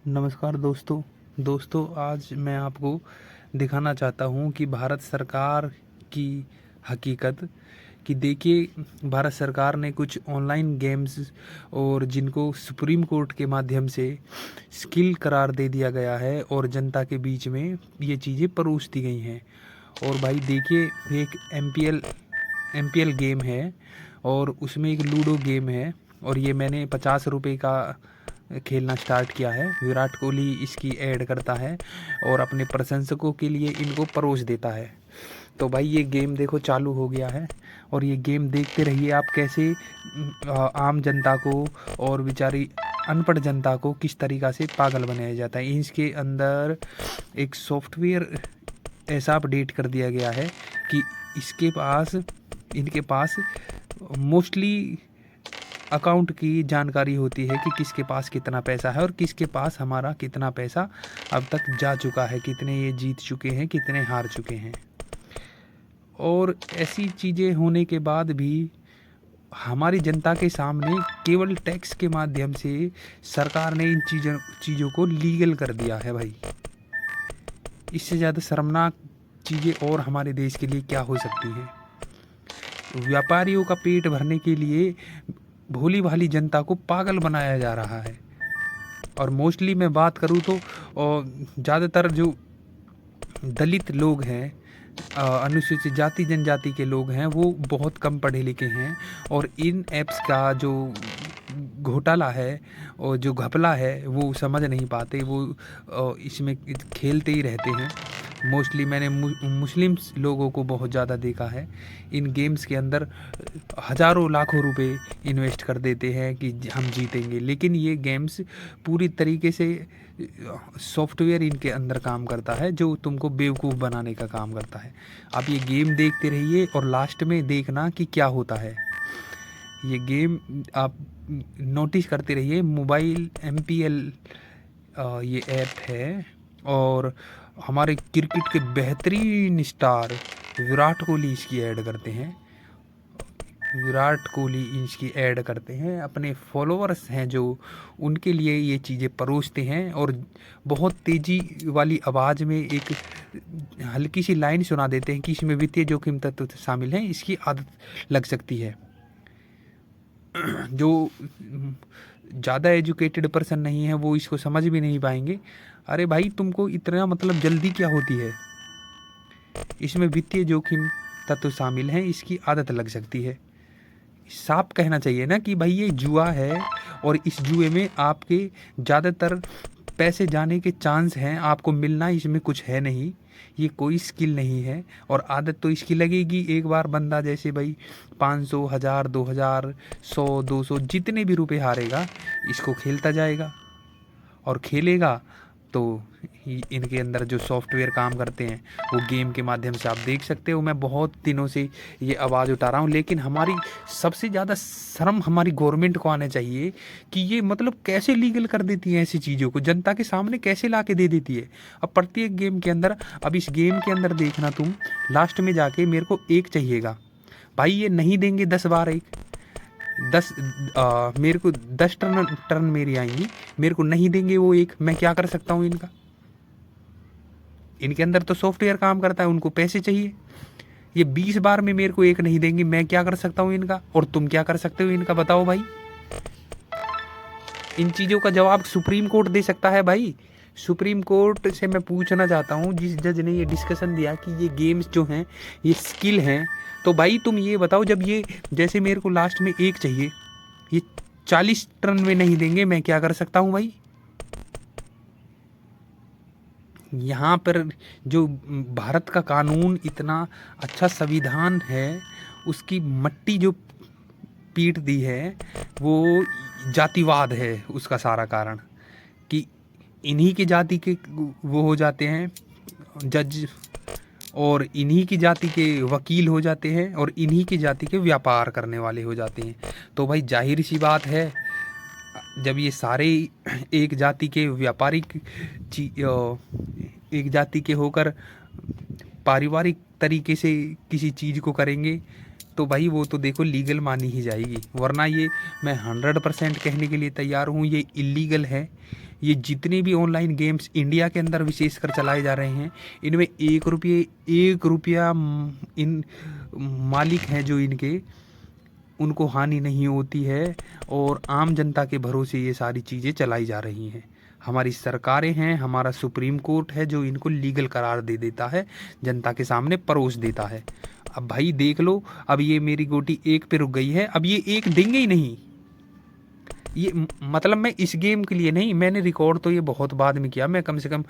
नमस्कार दोस्तों आज मैं आपको दिखाना चाहता हूँ कि भारत सरकार की हकीकत कि देखिए भारत सरकार ने कुछ ऑनलाइन गेम्स और जिनको सुप्रीम कोर्ट के माध्यम से स्किल करार दे दिया गया है और जनता के बीच में ये चीज़ें परोस दी गई हैं। और भाई देखिए एक एमपीएल गेम है और उसमें एक लूडो गेम है और ये मैंने 50 रुपये का खेलना स्टार्ट किया है। विराट कोहली इसकी ऐड करता है और अपने प्रशंसकों के लिए इनको परोस देता है। तो भाई ये गेम देखो चालू हो गया है और ये गेम देखते रहिए आप कैसे आम जनता को और बेचारी अनपढ़ जनता को किस तरीक़ा से पागल बनाया जाता है। इसके अंदर एक सॉफ्टवेयर ऐसा अपडेट कर दिया गया है कि इनके पास मोस्टली अकाउंट की जानकारी होती है कि किसके पास कितना पैसा है और किसके पास हमारा कितना पैसा अब तक जा चुका है, कितने ये जीत चुके हैं, कितने हार चुके हैं। और ऐसी चीज़ें होने के बाद भी हमारी जनता के सामने केवल टैक्स के माध्यम से सरकार ने इन चीज़ों को लीगल कर दिया है भाई। इससे ज़्यादा शर्मनाक चीज़ें और हमारे देश के लिए क्या हो सकती हैं। व्यापारियों का पेट भरने के लिए भोली भाली जनता को पागल बनाया जा रहा है। और मोस्टली मैं बात करूँ तो ज़्यादातर जो दलित लोग हैं, अनुसूचित जाति जनजाति के लोग हैं, वो बहुत कम पढ़े लिखे हैं और इन ऐप्स का जो घोटाला है और जो घपला है वो समझ नहीं पाते। वो इसमें खेलते ही रहते हैं। मोस्टली मैंने मुस्लिम्स लोगों को बहुत ज़्यादा देखा है इन गेम्स के अंदर हज़ारों लाखों रुपए इन्वेस्ट कर देते हैं कि हम जीतेंगे, लेकिन ये गेम्स पूरी तरीके से सॉफ्टवेयर इनके अंदर काम करता है जो तुमको बेवकूफ़ बनाने का काम करता है। आप ये गेम देखते रहिए और लास्ट में देखना कि क्या होता है। ये गेम आप नोटिस करते रहिए। मोबाइल एमपीएल ये ऐप है और हमारे क्रिकेट के बेहतरीन स्टार विराट कोहली इसकी ऐड करते हैं। विराट कोहली इसकी ऐड करते हैं, अपने फॉलोअर्स हैं जो उनके लिए ये चीज़ें परोसते हैं और बहुत तेज़ी वाली आवाज़ में एक हल्की सी लाइन सुना देते हैं कि इसमें वित्तीय जोखिम तत्व शामिल हैं, इसकी आदत लग सकती है। जो ज़्यादा एजुकेटेड पर्सन नहीं है वो इसको समझ भी नहीं पाएंगे। अरे भाई तुमको इतना मतलब जल्दी क्या होती है, इसमें वित्तीय जोखिम तत्व शामिल हैं, इसकी आदत लग सकती है। साफ कहना चाहिए ना कि भाई ये जुआ है और इस जुए में आपके ज़्यादातर पैसे जाने के चांस हैं, आपको मिलना इसमें कुछ है नहीं, ये कोई स्किल नहीं है और आदत तो इसकी लगेगी। एक बार बंदा जैसे भाई 500, 1000, 2000, 100, 200 जितने भी रुपए हारेगा इसको खेलता जाएगा और खेलेगा। तो इनके अंदर जो सॉफ्टवेयर काम करते हैं वो गेम के माध्यम से आप देख सकते हो। मैं बहुत दिनों से ये आवाज़ उठा रहा हूँ, लेकिन हमारी सबसे ज़्यादा शर्म हमारी गवर्नमेंट को आना चाहिए कि ये मतलब कैसे लीगल कर देती है ऐसी चीज़ों को, जनता के सामने कैसे ला के दे देती है। अब प्रत्येक गेम के अंदर, अब इस गेम के अंदर देखना तुम लास्ट में जाके मेरे को एक चाहिएगा भाई, ये नहीं देंगे 10 बार एक 10 मेरे को 10 टर्न मेरी आएंगी, मेरे को नहीं देंगे वो एक, मैं क्या कर सकता हूँ इनका। इनके अंदर तो सॉफ्टवेयर काम करता है, उनको पैसे चाहिए। ये 20 बार में मेरे को एक नहीं देंगे, मैं क्या कर सकता हूँ इनका, और तुम क्या कर सकते हो इनका, बताओ भाई। इन चीज़ों का जवाब सुप्रीम कोर्ट दे सकता है भाई। सुप्रीम कोर्ट से मैं पूछना चाहता हूँ, जिस जज ने ये डिस्कशन दिया कि ये गेम्स जो हैं ये स्किल हैं, तो भाई तुम ये बताओ, जब ये जैसे मेरे को लास्ट में एक चाहिए, ये 40 टर्न में नहीं देंगे, मैं क्या कर सकता हूँ भाई। यहाँ पर जो भारत का कानून इतना अच्छा संविधान है, उसकी मट्टी जो पीट दी है वो जातिवाद है उसका सारा कारण, कि इन्हीं की जाति के वो हो जाते हैं जज और इन्हीं की जाति के वकील हो जाते हैं और इन्हीं की जाति के व्यापार करने वाले हो जाते हैं। तो भाई जाहिर सी बात है, जब ये सारे एक जाति के व्यापारिक एक जाति के होकर पारिवारिक तरीके से किसी चीज़ को करेंगे तो भाई वो तो देखो लीगल मानी ही जाएगी, वरना ये मैं 100% कहने के लिए तैयार हूँ ये इलीगल है। ये जितने भी ऑनलाइन गेम्स इंडिया के अंदर विशेषकर चलाए जा रहे हैं, इनमें 1 रुपया इन मालिक हैं जो इनके, उनको हानि नहीं होती है, और आम जनता के भरोसे ये सारी चीज़ें चलाई जा रही हैं। हमारी सरकारें हैं, हमारा सुप्रीम कोर्ट है जो इनको लीगल करार दे देता है, जनता के सामने परोस देता है। अब भाई देख लो, अब ये मेरी गोटी 1 पे रुक गई है, अब ये 1 देंगे ही नहीं। ये मतलब मैं इस गेम के लिए नहीं, मैंने रिकॉर्ड तो ये बहुत बाद में किया, मैं कम से कम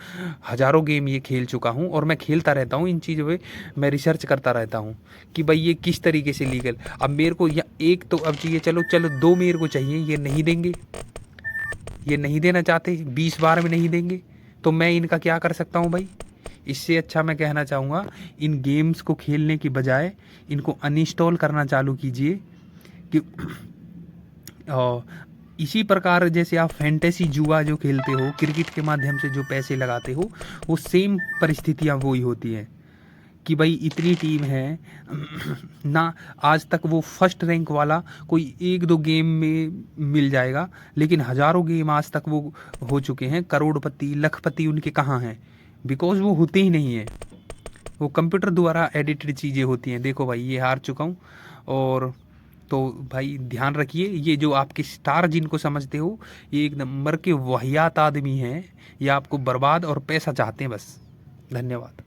हज़ारों गेम ये खेल चुका हूँ, और मैं खेलता रहता हूँ इन चीज़ों पे, मैं रिसर्च करता रहता हूँ कि भाई ये किस तरीके से लीगल। अब मेरे को या एक तो अब चाहिए, चलो 2 मेरे को चाहिए, ये नहीं देंगे, ये नहीं देना चाहते, 20 बार में नहीं देंगे, तो मैं इनका क्या कर सकता हूँ भाई। इससे अच्छा मैं कहना चाहूँगा, इन गेम्स को खेलने की बजाय इनको अनइंस्टॉल करना चालू कीजिए। कि इसी प्रकार जैसे आप फैंटेसी जुआ जो खेलते हो, क्रिकेट के माध्यम से जो पैसे लगाते हो, वो सेम परिस्थितियाँ वही होती हैं कि भाई इतनी टीम है ना, आज तक वो फर्स्ट रैंक वाला कोई 1-2 गेम में मिल जाएगा, लेकिन हज़ारों गेम आज तक वो हो चुके हैं, करोड़पति लखपति उनके कहाँ हैं, बिकॉज वो होते ही नहीं है, वो कंप्यूटर द्वारा एडिटेड चीज़ें होती हैं। देखो भाई ये हार चुका हूँ, और तो भाई ध्यान रखिए, ये जो आपके स्टार जिनको समझते हो, ये एक नंबर के वाहियात आदमी हैं, ये आपको बर्बाद और पैसा चाहते हैं बस। धन्यवाद।